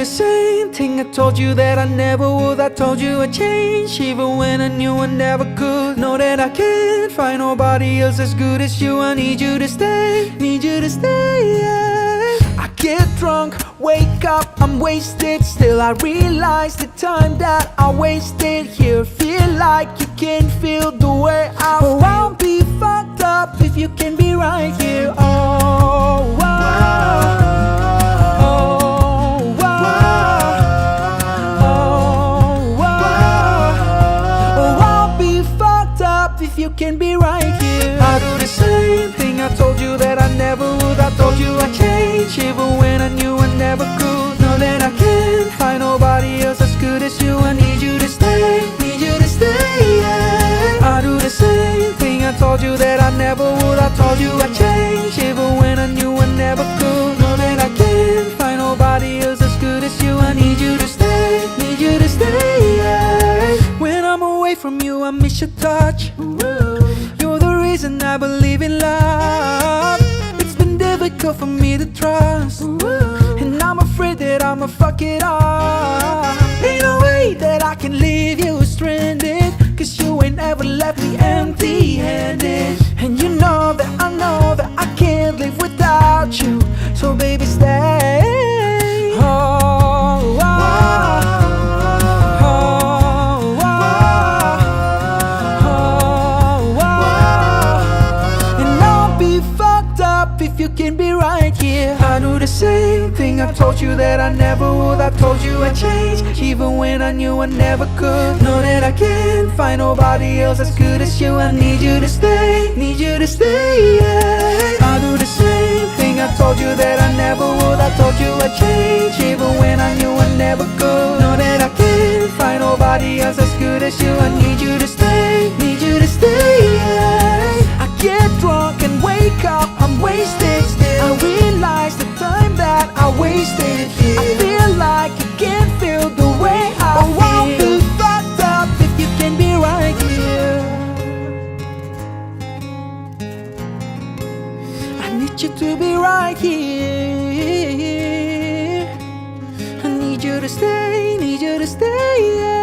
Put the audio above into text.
the same thing I told you that I never would. I told you I'd change, even when I knew I never could. Know that I can't find nobody else as good as you. I need you to stay, need you to stay, yeah. I get drunk, wake up, I'm wasted. Still I realize the time that I wasted here. Feel like you can feel the way I feel. Oh, I'll be fucked up if you can be right here. Oh, wow. If you can be right here, I do the same thing I told you that I never would. I told you I'd change, even when I knew I never could. Know that I can't find nobody else as good as you. I need you to stay, need you to stay, yeah. I do the same thing I told you that I never would. I told you I'd change, even when I knew I never could. Know that I can't find nobody else as good as you. I need you to stay, need you to stay, yeah. When I'm away from you, I miss your touch. You're the reason I believe in love. It's been difficult for me to trust, and I'm afraid that I'ma fuck it up. Ain't no way that I can leave you stranded, cause you ain't ever left me empty-handed. And you know that I can't live without you. So baby, stay. Oh, wow. If you can be right here, I do the same thing I told you that I never would. I told you I'd change, even when I knew I never could. Know that I can't find nobody else as good as you. I need you to stay, need you to stay, yeah. I do the same thing I told you that I never would. I told you I'd change, even when I knew I never could. Know that I can't find nobody else as good as you. I need you to stay, need you to stay, yeah. I get drunk and wake up, I'm wasted still. I realize the time that I wasted here. I feel like you can't feel the way I feel. I'll be fucked up if you can be right here. I need you to be right here. I need you to stay, need you to stay, yeah.